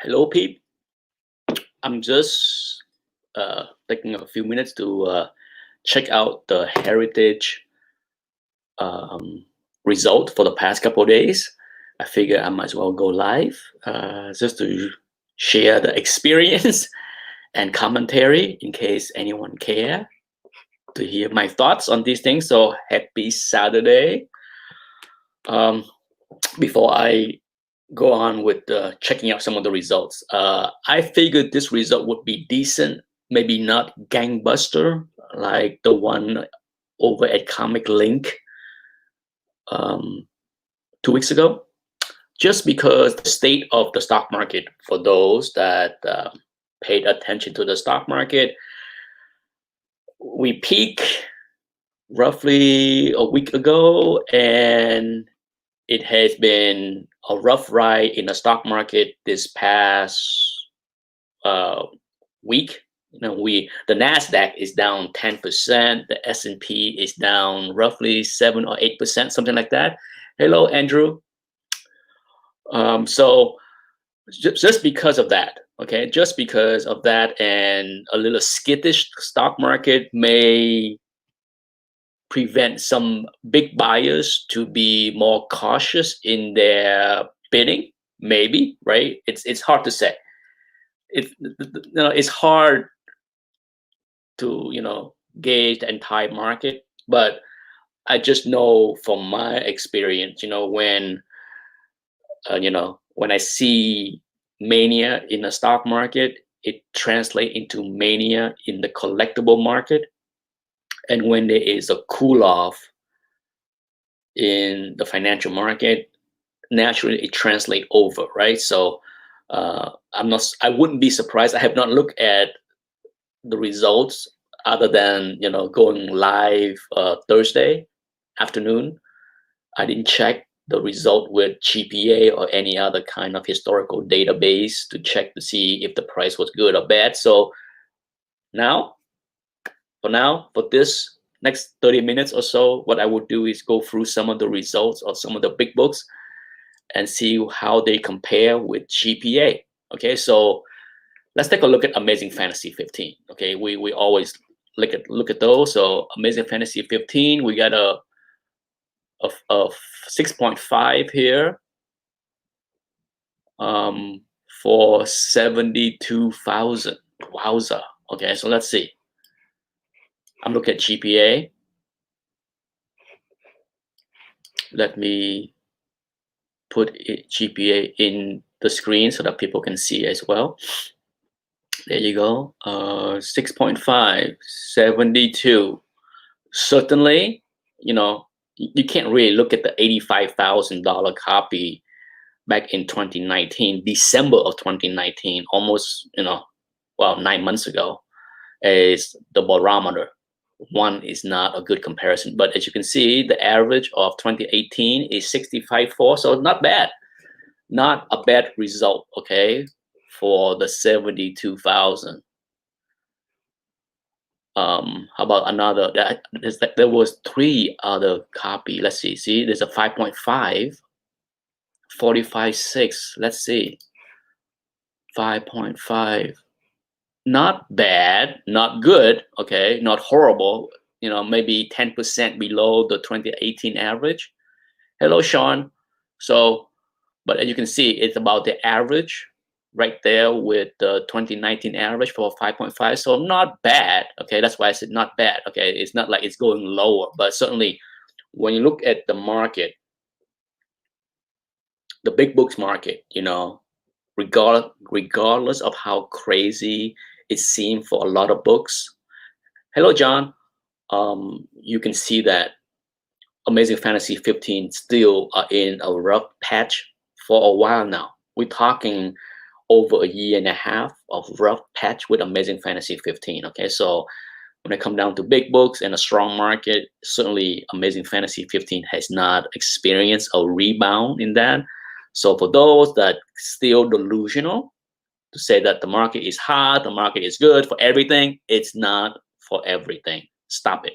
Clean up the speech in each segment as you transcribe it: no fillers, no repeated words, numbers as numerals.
Hello, Pete. I'm just taking a few minutes to check out the heritage um, result for the past couple of days. I figure I might as well go live just to share the experience and commentary in case anyone care to hear my thoughts on these things. So happy Saturday. Um, before I go on with checking out some of the results. I figured this result would be decent, maybe not gangbuster like the one over at Comic Link um, 2 weeks ago, just because the state of the stock market, for those that paid attention to the stock market, we peak roughly a week ago, and it has been a rough ride in the stock market this past uh, week. The Nasdaq is down 10%. The S&P is down roughly 7 or 8%, something like that. Hello, Andrew. So just because of that, okay, just because of that, and a little skittish stock market may prevent some big buyers to be more cautious in their bidding. Maybe, right? It's hard to say. It's hard to gauge the entire market, but I just know from my experience, when I see mania in the stock market, it translates into mania in the collectible market. And when there is a cool off in the financial market, naturally it translates over, right? So I wouldn't be surprised. I have not looked at the results other than going live Thursday afternoon. I didn't check the result with GPA or any other kind of historical database to check to see if the price was good or bad. So now, for this next 30 minutes or so, what I would do is go through some of the results of some of the big books and see how they compare with GPA. Okay, so let's take a look at Amazing Fantasy 15. Okay, we always look at those. So Amazing Fantasy 15, we got a 6.5 here for 72,000. Wowza. Okay, so let's see. I'm looking at GPA. Let me put GPA in the screen so that people can see as well. There you go. 6.5, 72. Certainly, you can't really look at the $85,000 copy back in 2019, December of 2019, almost, 9 months ago, as the barometer. One is not a good comparison, but as you can see, the average of 2018 is 65.4, so not bad. Not a bad result, okay, for the 72,000. How about another? There was 3 other copy. Let's see. See, there's a 5.5, 45.6. Let's see. 5.5. Not bad, not good. Okay, not horrible. Maybe 10% below the 2018 average. Hello, Sean. So, but as you can see, it's about the average right there with the 2019 average for 5.5. So not bad. Okay, that's why I said not bad. Okay, it's not like it's going lower, but certainly when you look at the market, the big books market, regardless of how crazy it seemed for a lot of books. Hello, John. You can see that Amazing Fantasy 15 still are in a rough patch for a while now. We're talking over a year and a half of rough patch with Amazing Fantasy 15. Okay, so when it comes down to big books and a strong market, certainly Amazing Fantasy 15 has not experienced a rebound in that. So for those that still delusional to say that the market is hot, the market is good for everything, it's not for everything. Stop it.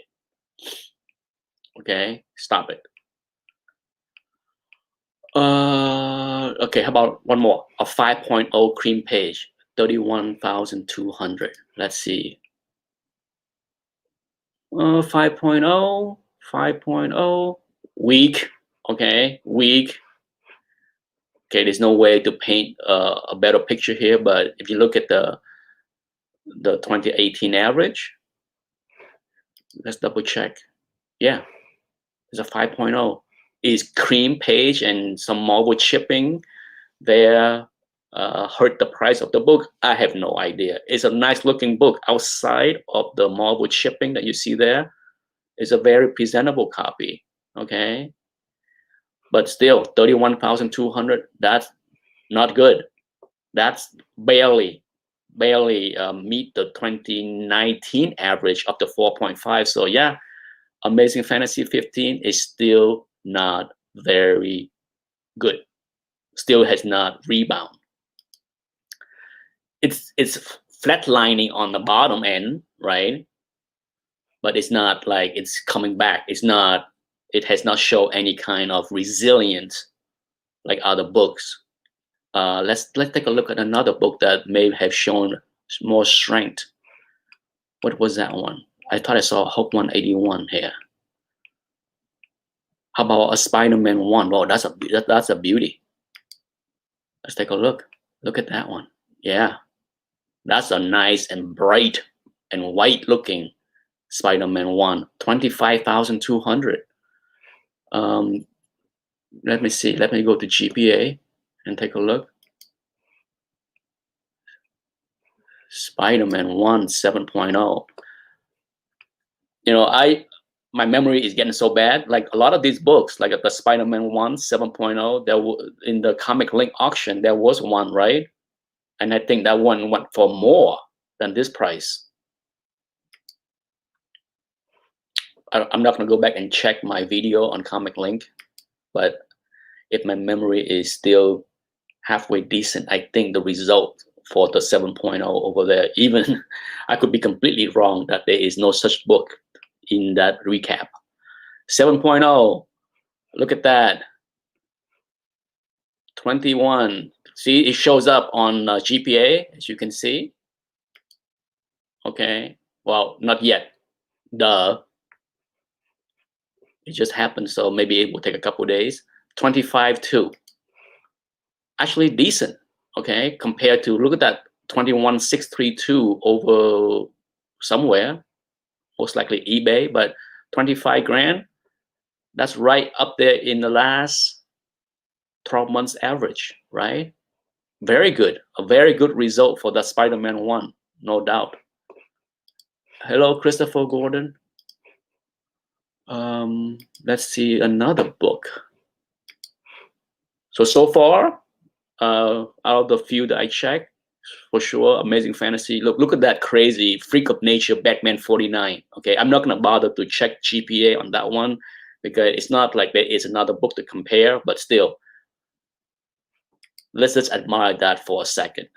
Okay, stop it. Okay, how about one more? A 5.0 cream page, 31,200. Let's see. 5.0, 5.0, weak. Okay, weak. Okay, there's no way to paint a better picture here, but if you look at the 2018 average, let's double check. Yeah, it's a 5.0. Is cream page and some marble chipping there hurt the price of the book? I have no idea. It's a nice looking book. Outside of the marble chipping that you see there, it's a very presentable copy. Okay, but still 31,200. That's not good. That's barely meet the 2019 average of the 4.5. So yeah, Amazing Fantasy 15 is still not very good. Still has not rebound. It's flatlining on the bottom end, right? But it's not like it's coming back. It's not. It has not shown any kind of resilience like other books. Let's take a look at another book that may have shown more strength. What was that one? I thought I saw Hope 181 here. How about a Spider-Man 1? Well, that's a beauty. Let's take a look. Look at that one. Yeah, that's a nice and bright and white looking Spider-Man 1. 25,200. Let me see. Let me go to GPA and take a look. Spider-Man 1 7.0. You know, my memory is getting so bad. Like a lot of these books, like the Spider-Man 1 7.0, there in the Comic Link auction, there was one, right? And I think that one went for more than this price. I'm not going to go back and check my video on Comic Link, but if my memory is still halfway decent, I think the result for the 7.0 over there, even I could be completely wrong that there is no such book in that recap. 7.0, look at that. 21. See, it shows up on GPA, as you can see. Okay, well, not yet. Duh. It just happened, so maybe it will take a couple days. 25.2. Actually decent, okay, compared to, look at that, 21,632 over somewhere, most likely eBay, but 25 grand, that's right up there in the last 12 months average, right? Very good, a very good result for the Spider-Man 1, no doubt. Hello, Christopher Gordon. Let's see another book. So far, out of the few that I checked, for sure, Amazing Fantasy. Look at that crazy Freak of Nature Batman 49. Okay, I'm not gonna bother to check GPA on that one because it's not like there is another book to compare, but still, let's just admire that for a second.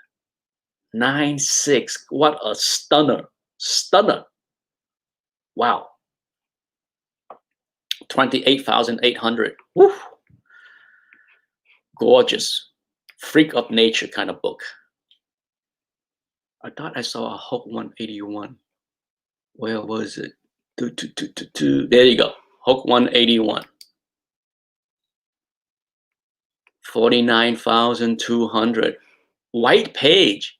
9.6, what a stunner. Wow. 28,800. Woo. Gorgeous. Freak of Nature kind of book. I thought I saw a Hulk 181. Where was it? There you go. Hulk 181. 49,200. White page.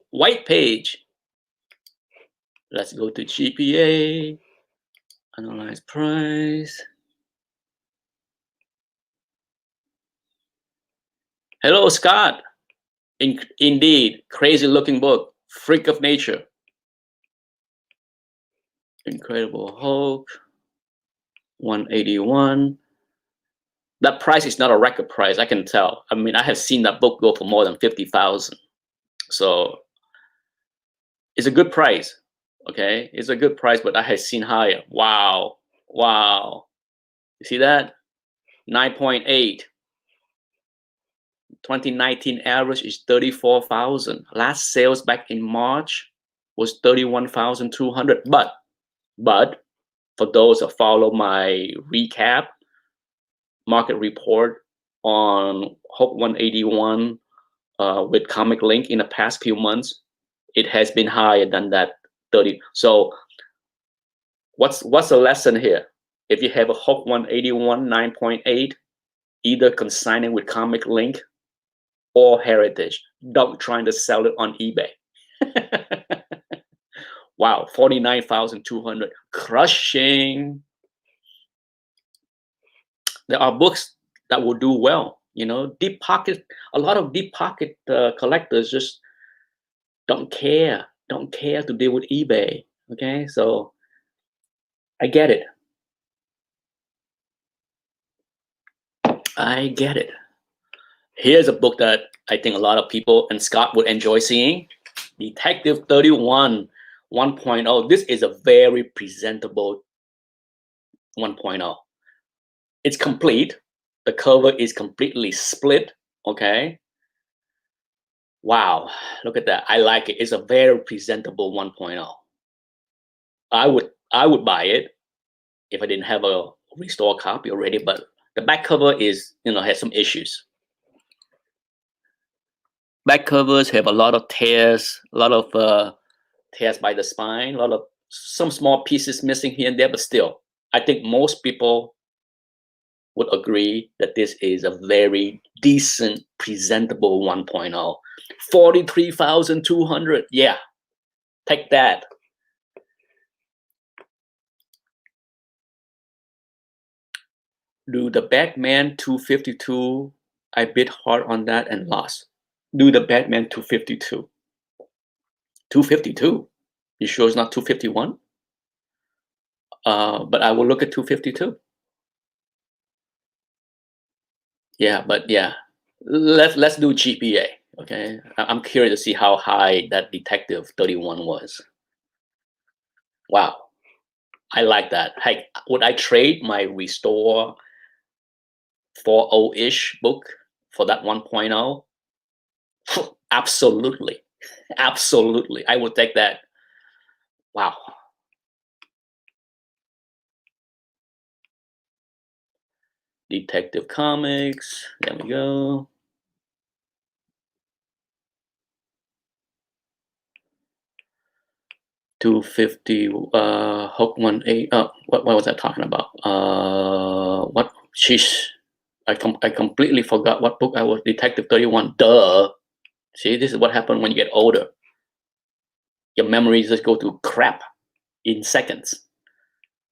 Let's go to GPA. Analyze price. Hello, Scott. Indeed, crazy looking book. Freak of Nature. Incredible Hulk. 181. That price is not a record price, I can tell. I mean, I have seen that book go for more than 50,000. So it's a good price. Okay, it's a good price, but I have seen higher. Wow. You see that? 9.8. 2019 average is 34,000. Last sales back in March was 31,200. But for those that follow my recap market report on Hook 181 with Comic Link in the past few months, it has been higher than that 30. So what's the lesson here? If you have a Hook 181 9.8, either consigning with Comic Link or Heritage, don't try to sell it on eBay. Wow, 49,200, crushing. There are books that will do well, you know. Deep pocket, a lot of deep pocket collectors just don't care to deal with eBay. Okay, so I get it. I get it. Here's a book that I think a lot of people and Scott would enjoy seeing. Detective 31 1.0. This is a very presentable 1.0. It's complete. The cover is completely split. Okay. Wow. Look at that. I like it. It's a very presentable 1.0. I would buy it if I didn't have a restore copy already, but the back cover is, you know, has some issues. Back covers have a lot of tears, a lot of tears by the spine, a lot of some small pieces missing here and there, but still, I think most people would agree that this is a very decent, presentable 1.0. 43,200. Yeah, take that. Do the Batman 252. I bid hard on that and lost. Do the Batman 252. 252. You sure it's not 251? But I will look at 252. Yeah, but yeah, let's do GPA. Okay, I'm curious to see how high that Detective 31 was. Wow, I like that. Hey, would I trade my Restore 4.0-ish book for that 1.0? Absolutely, absolutely. I would take that. Wow. Detective Comics. There we go. $250. Hook 1.8. What was I talking about? What? Sheesh. I completely forgot what book I was. Detective 31. Duh. See, this is what happens when you get older. Your memories just go to crap in seconds.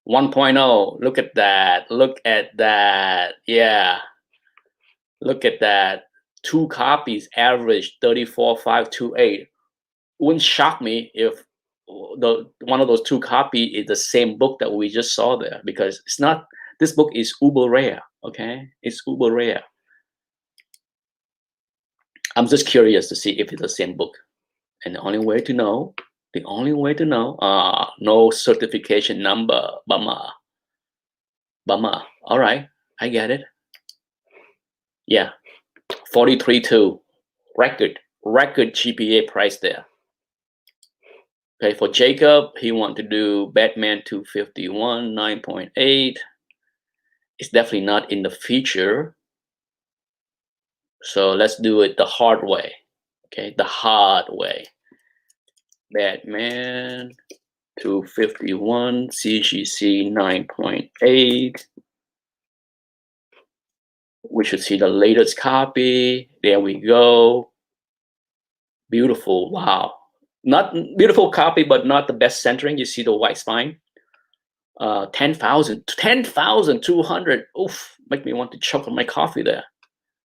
1.0. Look at that. Look at that. Yeah. Look at that. 2 copies, average 34,528. Wouldn't shock me if one of those 2 copy is the same book that we just saw there, because it's not. This book is uber rare. Okay, it's uber rare. I'm just curious to see if it's the same book, and the only way to know, no certification number. Bummer. All right, I get it. Yeah, 43.2 record GPA price there. Okay, for Jacob, he want to do Batman 251 9.8. It's definitely not in the feature, so let's do it the hard way. Okay, the hard way. Batman 251 CGC 9.8. We should see the latest copy. There we go. Beautiful. Wow. Not beautiful copy, but not the best centering. You see the white spine. 10,200. Oof, make me want to choke on my coffee there.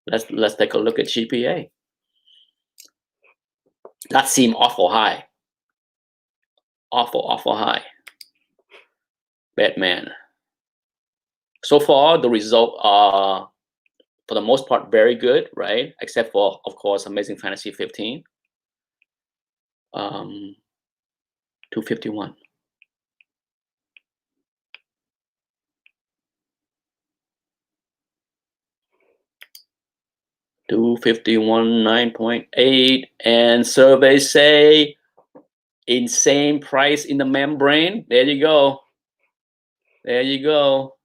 Let's take a look at GPA. That seemed awful high. Awful high. Batman. So far, the results are, for the most part, very good, right? Except for, of course, Amazing Fantasy 15. 251. $251 9.8, and surveys say insane price in the membrane. There you go. There you go.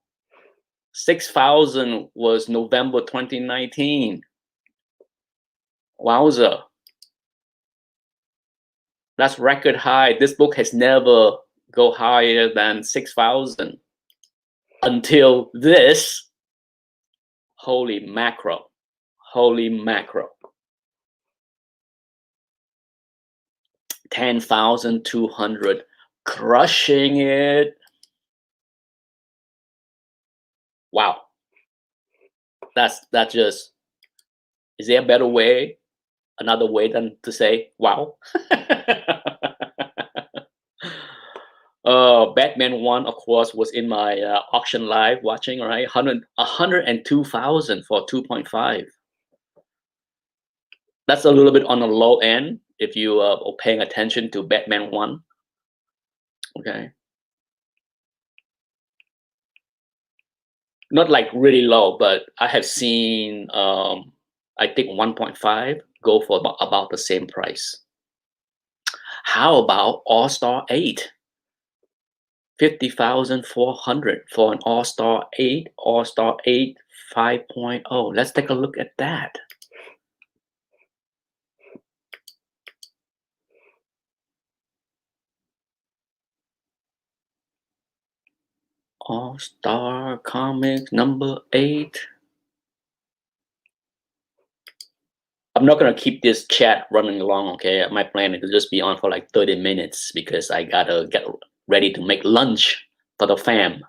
6,000 was November 2019. Wowza. That's record high. This book has never go higher than 6,000 until this. Holy macro. Holy macro. 10,200. Crushing it. Wow. That's just, is there a better way? Another way than to say wow? Batman 1, of course, was in my auction live watching, all right? 102,000 for 2.5. That's a little bit on the low end if you are paying attention to Batman 1. Okay. Not like really low, but I have seen, I think 1.5 go for about the same price. How about All-Star 8? 50,400 for an All-Star 8, All-Star 8 5.0. Let's take a look at that. All-Star Comics number 8. I'm not gonna keep this chat running long, okay? My plan is to just be on for like 30 minutes because I gotta get ready to make lunch for the fam.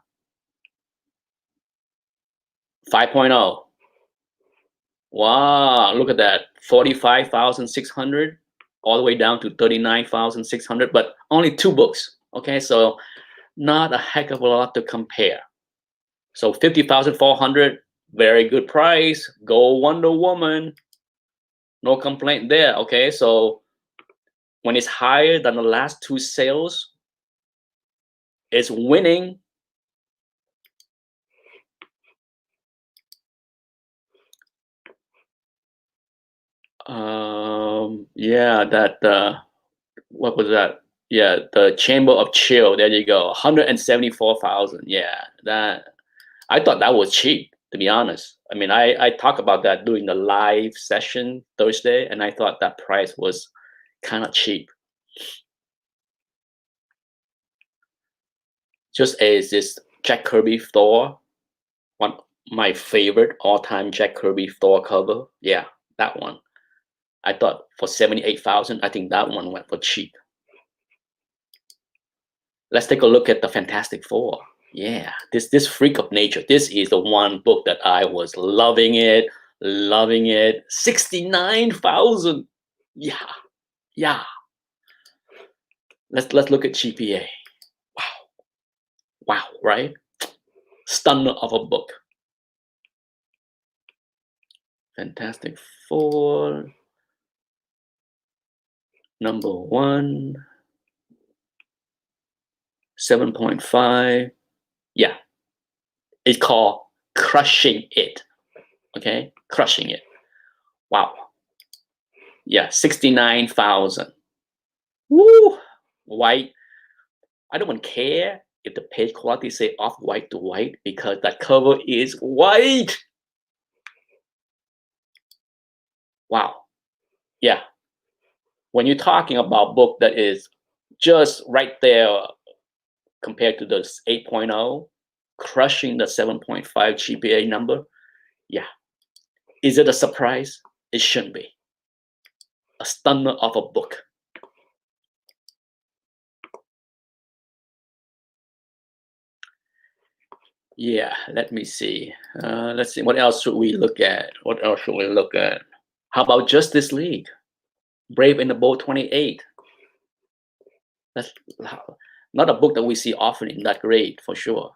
5.0. Wow, look at that. 45,600 all the way down to 39,600, but only 2 books. Okay, so not a heck of a lot to compare. So 50,400, very good price. Go Wonder Woman. No complaint there. Okay, so when it's higher than the last 2 sales, it's winning. Yeah, that what was that? Yeah, the Chamber of Chill. There you go. 174,000. Yeah, that I thought that was cheap, to be honest. I mean, I talked about that during the live session Thursday, and I thought that price was kind of cheap. Just as this Jack Kirby Thor, one my favorite all-time Jack Kirby Thor cover. Yeah, that one. I thought for 78,000, I think that one went for cheap. Let's take a look at the Fantastic Four. Yeah, this freak of nature. This is the one book that I was loving it, loving it. 69,000. Yeah, yeah. Let's look at GPA. Wow, wow, right? Stunner of a book. Fantastic Four. Number 1. 7.5. Yeah, it's called Crushing It. Okay, Crushing It. Wow. Yeah, 69,000. Woo! White. I don't care if the page quality say off white to white because that cover is white. Wow. Yeah. When you're talking about book that is just right there compared to the 8.0, crushing the 7.5 GPA number, yeah. Is it a surprise? It shouldn't be. A stunner of a book. Yeah, let me see. Let's see. What else should we look at? What else should we look at? How about Justice League? Brave and the Bold 28. That's not a book that we see often in that grade, for sure.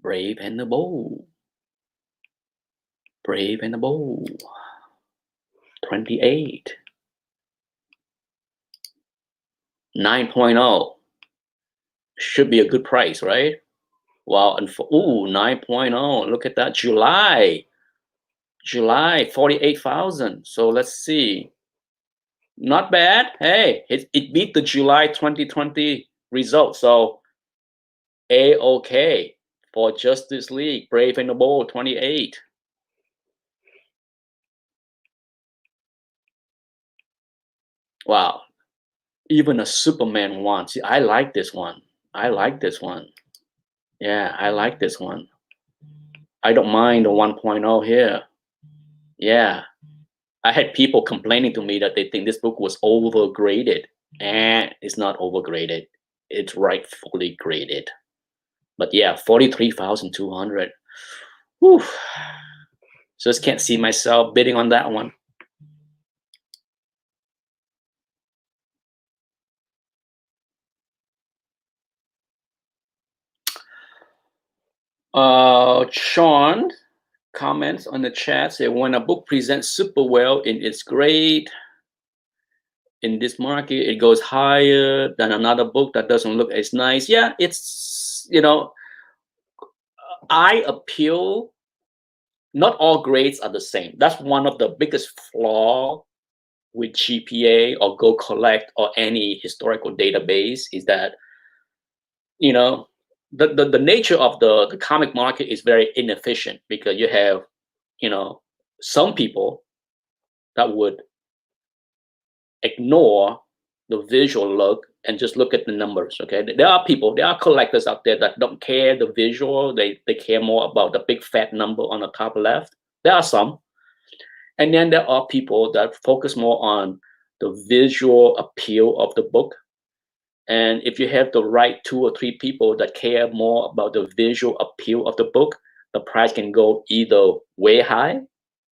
Brave and the Bold. Brave and the Bold. 28. 9.0. Should be a good price, right? Wow, and for 9.0. Look at that. July, 48,000. So let's see. Not bad. Hey, it beat the July 2020 result. So A-okay. for Justice League, Brave and the Bold 28. Wow. Even a Superman one. See, I like this one. I like this one. Yeah, I like this one. I don't mind the 1.0 here. Yeah. I had people complaining to me that they think this book was overgraded. And it's not overgraded. It's rightfully graded. But yeah, 43,200. Whew. Just can't see myself bidding on that one. Sean comments on the chat say, when a book presents super well in its grade, in this market, it goes higher than another book that doesn't look as nice. Yeah, it's, you know, eye appeal. Not all grades are the same. That's one of the biggest flaw with GPA or Go Collect or any historical database is that, you know, the nature of the comic market is very inefficient because you have, you know, some people that would ignore the visual look and just look at the numbers. Okay, there are people, there are collectors out there that don't care the visual. They care more about the big fat number on the top left. There are some, and then there are people that focus more on the visual appeal of the book. And if you have the right 2 or 3 people that care more about the visual appeal of the book, the price can go either way high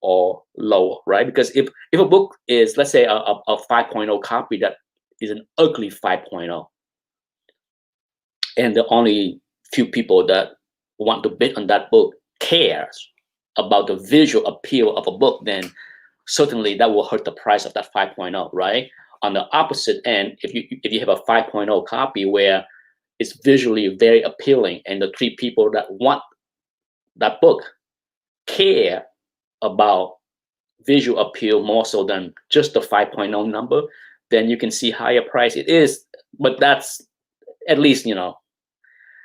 or lower, right? Because if a book is, let's say, a 5.0 copy that is an ugly 5.0, and the only few people that want to bid on that book cares about the visual appeal of a book, then certainly that will hurt the price of that 5.0, right? On the opposite end, if you have a 5.0 copy where it's visually very appealing and the 3 people that want that book care about visual appeal more so than just the 5.0 number, then you can see higher price. It is, but that's, at least, you know,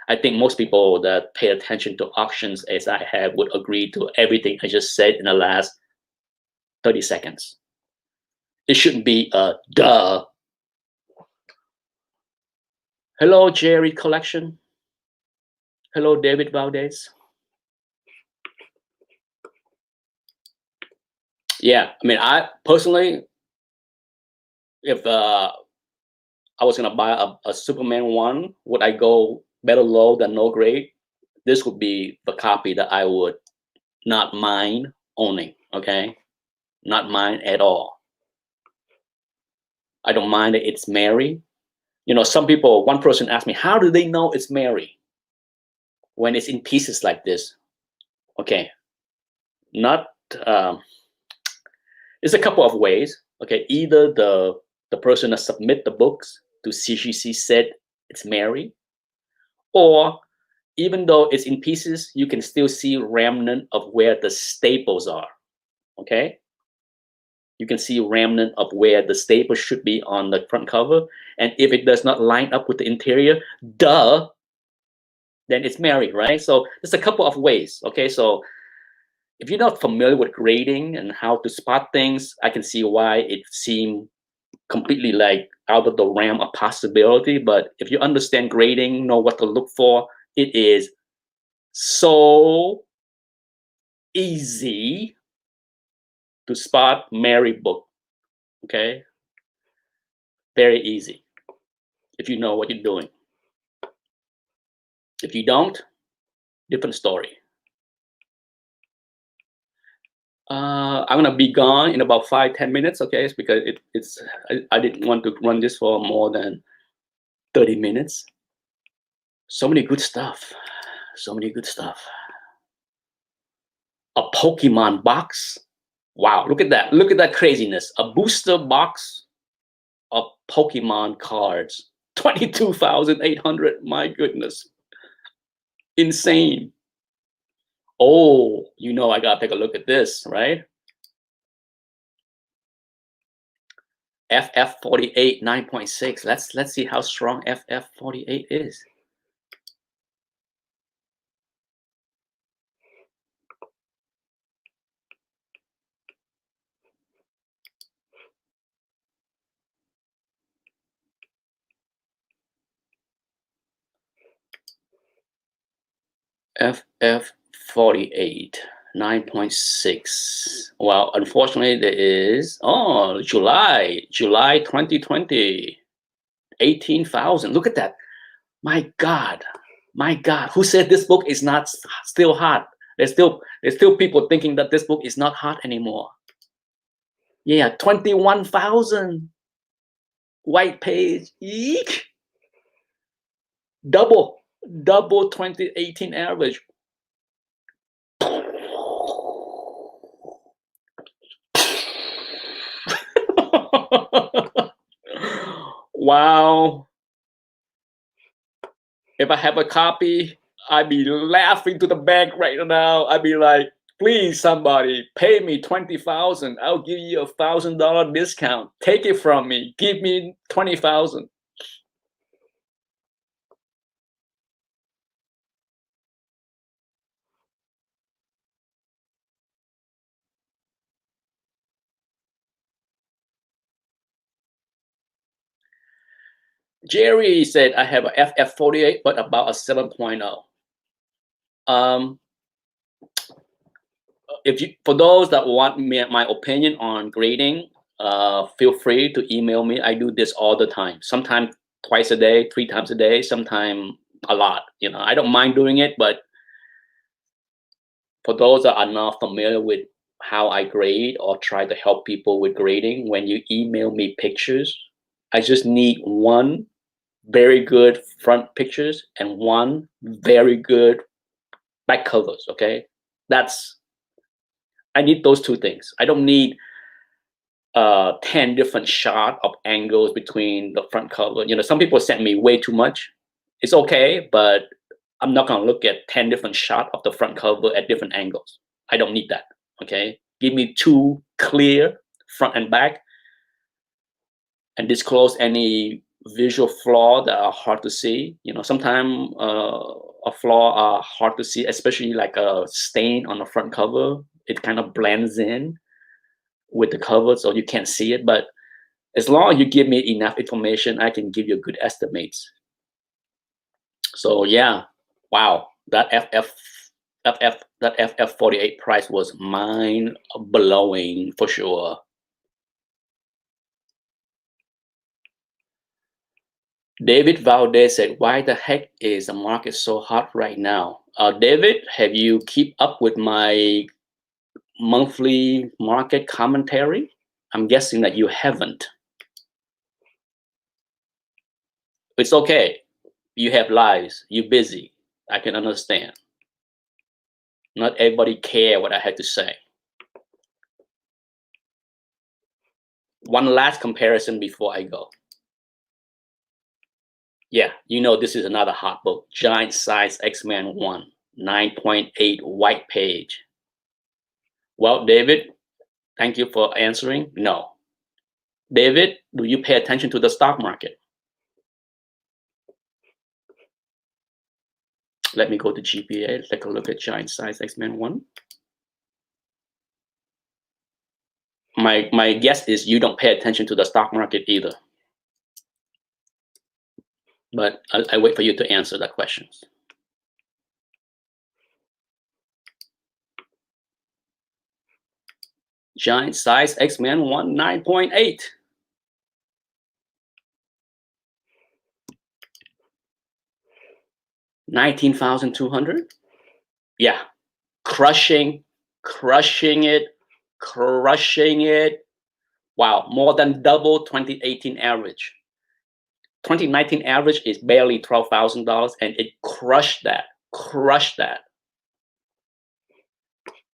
I think most people that pay attention to auctions as I have would agree to everything I just said in the last 30 seconds. It shouldn't be a duh. Hello, Jerry Collection. Hello, David Valdez. Yeah, I mean, I personally, if I was gonna buy a Superman one, would I go better low than no grade? This would be the copy that I would not mind owning. Okay, not mind at all. I don't mind that it's Mary. You know, some people. One person asked me, "How do they know it's Mary when it's in pieces like this?" Okay, not. There's a couple of ways. Okay, either the person that submit the books to CGC said it's Mary, or even though it's in pieces, you can still see remnant of where the staples are. Okay, you can see remnant of where the staples should be on the front cover, and if it does not line up with the interior, duh, then it's Mary, right? So there's a couple of ways. Okay, so if you're not familiar with grading and how to spot things, I can see why it seemed completely like out of the realm of possibility. But if you understand grading, know what to look for, it is so easy to spot Mary book. Okay, very easy if you know what you're doing. If you don't, different story. I'm gonna be gone in about 5-10 minutes. Okay, it's because I didn't want to run this for more than 30 minutes. So many good stuff. So many good stuff. A Pokemon box. Wow, look at that. Look at that craziness. A booster box of Pokemon cards. 22,800. My goodness. Insane. Oh, you know, I gotta take a look at this, right? FF48 9.6. Let's see how strong FF48 is. FF48, 9.6. Well, unfortunately, there is, July 2020, 18,000. Look at that. My God. Who said this book is not still hot? There's still people thinking that this book is not hot anymore. Yeah, 21,000 white page. Eek. Double 2018 average. Wow. If I have a copy, I'd be laughing to the bank right now. I'd be like, please, somebody, pay me 20,000. I'll give you $1,000 discount. Take it from me. Give me 20,000. Jerry said, I have a FF48, but about a 7.0. If you, for those that want my opinion on grading, feel free to email me. I do this all the time. Sometimes twice a day, 3 times a day, sometimes a lot. You know, I don't mind doing it, but for those that are not familiar with how I grade or try to help people with grading, when you email me pictures, I just need one very good front pictures and one very good back covers. Okay, I need those 2 things. I don't need 10 different shot of angles between the front cover. You know, some people send me way too much. It's okay, but I'm not gonna look at 10 different shot of the front cover at different angles. I don't need that. Okay, give me 2 clear front and back, and disclose any visual flaw that are hard to see. You know, sometimes a flaw are hard to see, especially like a stain on the front cover. It kind of blends in with the cover, so you can't see it. But as long as you give me enough information, I can give you good estimates. So yeah, wow, that FF48 price was mind blowing for sure. David Valdez said, why the heck is the market so hot right now? David, have you keep up with my monthly market commentary? I'm guessing that you haven't. It's okay. You have lives. You're busy. I can understand. Not everybody care what I had to say. One last comparison before I go. Yeah, you know this is another hot book. Giant Size X-Men 1, 9.8 white page. Well, David, thank you for answering. No. David, do you pay attention to the stock market? Let me go to GPA. Take a look at Giant Size X-Men 1. My guess is you don't pay attention to the stock market either. But I wait for you to answer that question. Giant Size X-Men 1, 9.8. 19,200. Yeah, crushing it. Wow, more than double 2018 average. 2019 average is barely $12,000, and it crushed that.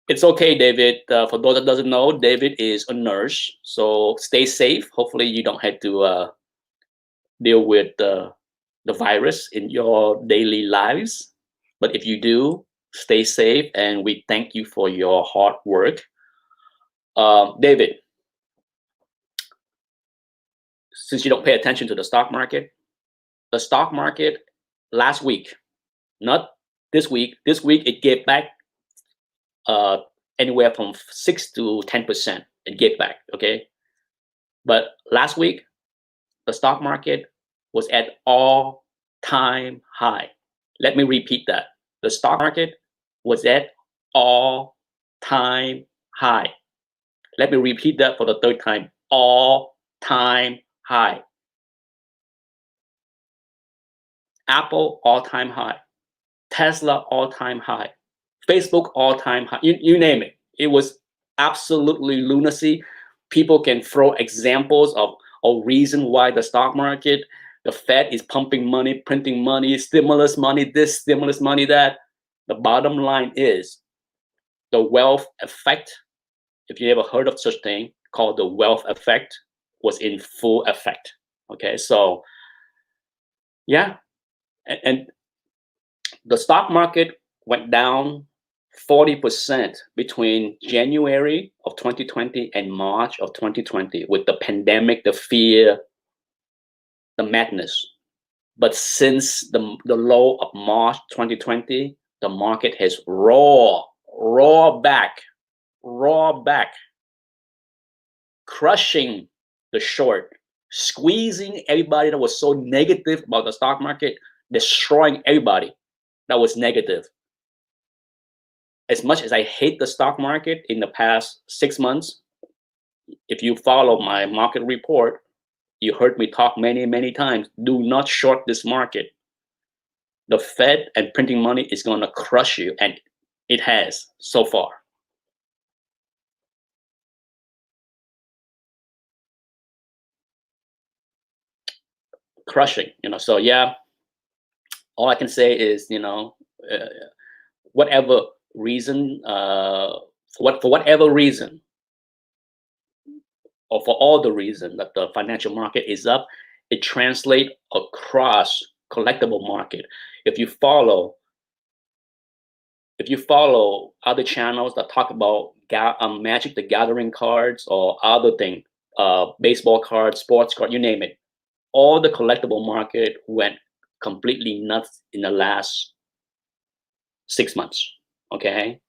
It's okay, David. For those that doesn't know, David is a nurse, so stay safe. Hopefully, you don't have to deal with the virus in your daily lives. But if you do, stay safe, and we thank you for your hard work. David, since you don't pay attention to the stock market last week, not this week. This week it gave back anywhere from 6 to 10%. It gave back, okay? But last week, the stock market was at all-time high. Let me repeat that. the stock market was at all-time high. Let me repeat that for the third time. All-time high. Apple, all-time high. Tesla, all-time high. Facebook, all-time high. You name it. It was absolutely lunacy. People can throw examples of reason why the stock market, the Fed is pumping money, printing money, stimulus money, this, stimulus money, that. The bottom line is the wealth effect, if you ever heard of such thing, called the wealth effect, was in full effect. Okay, so yeah, and the stock market went down 40% between January of 2020 and March of 2020 with the pandemic, the fear, the madness. But since the low of March 2020, the market has roared back, crushing the short, squeezing everybody that was so negative about the stock market, destroying everybody that was negative. As much as I hate the stock market in the past 6 months, if you follow my market report, you heard me talk many times, do not short this market. The Fed and printing money is going to crush you, and it has so far. Crushing, so yeah, all I can say is, whatever reason, for whatever reason, or for all the reason that the financial market is up, it translates across collectible market. If you follow other channels that talk about Magic the Gathering cards or other thing, baseball cards, sports cards, you name it, all the collectible market went completely nuts in the last 6 months. Okay,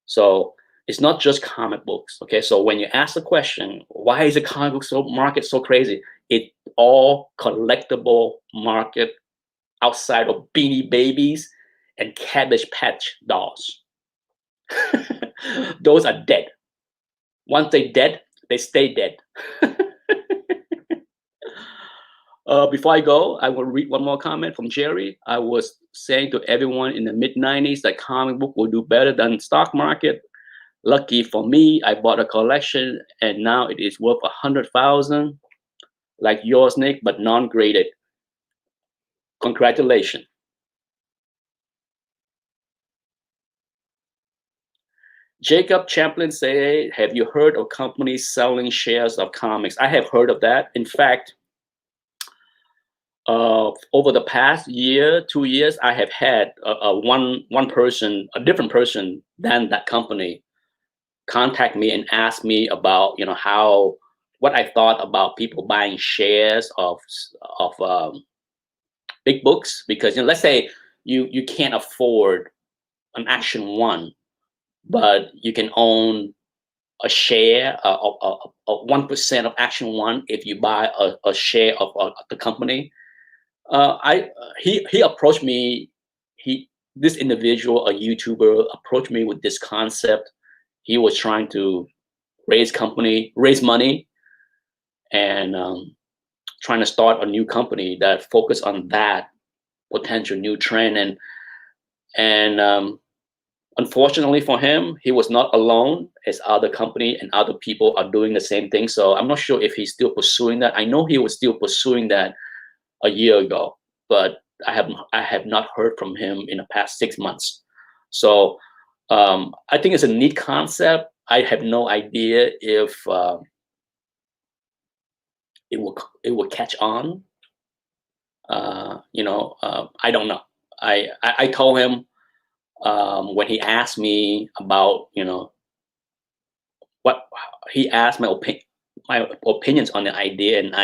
so it's not just comic books. Okay, so when you ask the question, why is the comic book market so crazy? It all collectible market outside of Beanie Babies and Cabbage Patch dolls. Those are dead. Once they dead, they stay dead. Before I go, I will read one more comment from Jerry. I was saying to everyone in the mid-90s that comic book will do better than stock market. Lucky for me, I bought a collection and now it is worth 100,000, like yours, Nick, but non-graded. Congratulations. Jacob Champlin say, have you heard of companies selling shares of comics? I have heard of that. In fact, over the past year, 2 years, I have had one person, a different person than that company, contact me and ask me about, what I thought about people buying shares of big books, because let's say you can't afford an Action 1, but you can own a share of 1% of Action 1 if you buy a share of the company. He approached me. This individual, a YouTuber, approached me with this concept. He was trying to raise money, and trying to start a new company that focused on that potential new trend. And unfortunately for him, he was not alone, as other company and other people are doing the same thing. So I'm not sure if he's still pursuing that. I know he was still pursuing that a year ago, but I have not heard from him in the past 6 months. So I think it's a neat concept. I have no idea if it will catch on. I don't know. I told him when he asked me about, what he asked my opinions on the idea, and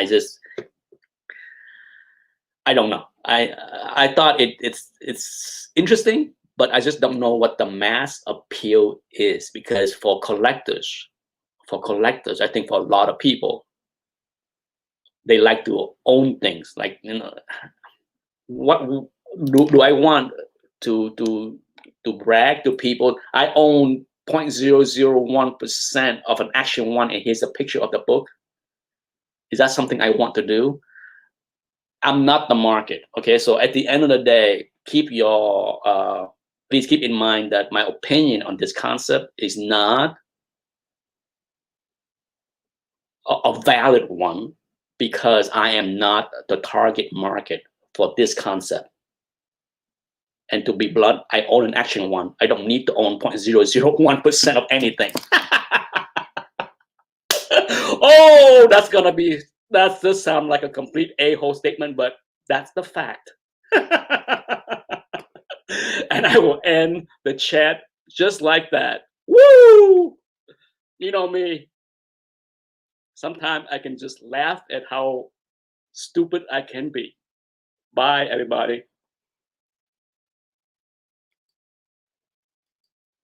I don't know. I thought it's interesting, but I just don't know what the mass appeal is, because for collectors, I think for a lot of people, they like to own things. Like, what do I want to to brag to people. I own 0.001% of an Action 1, and here's a picture of the book. Is that something I want to do? I'm not the market. Okay, so at the end of the day, keep your please keep in mind that my opinion on this concept is not a valid one, because I am not the target market for this concept. And to be blunt, I own an Action 1. I don't need to own 0.001% of anything. Oh, that does sound like a complete a-hole statement, but that's the fact. And I will end the chat just like that. Woo! You know me. Sometimes I can just laugh at how stupid I can be. Bye, everybody.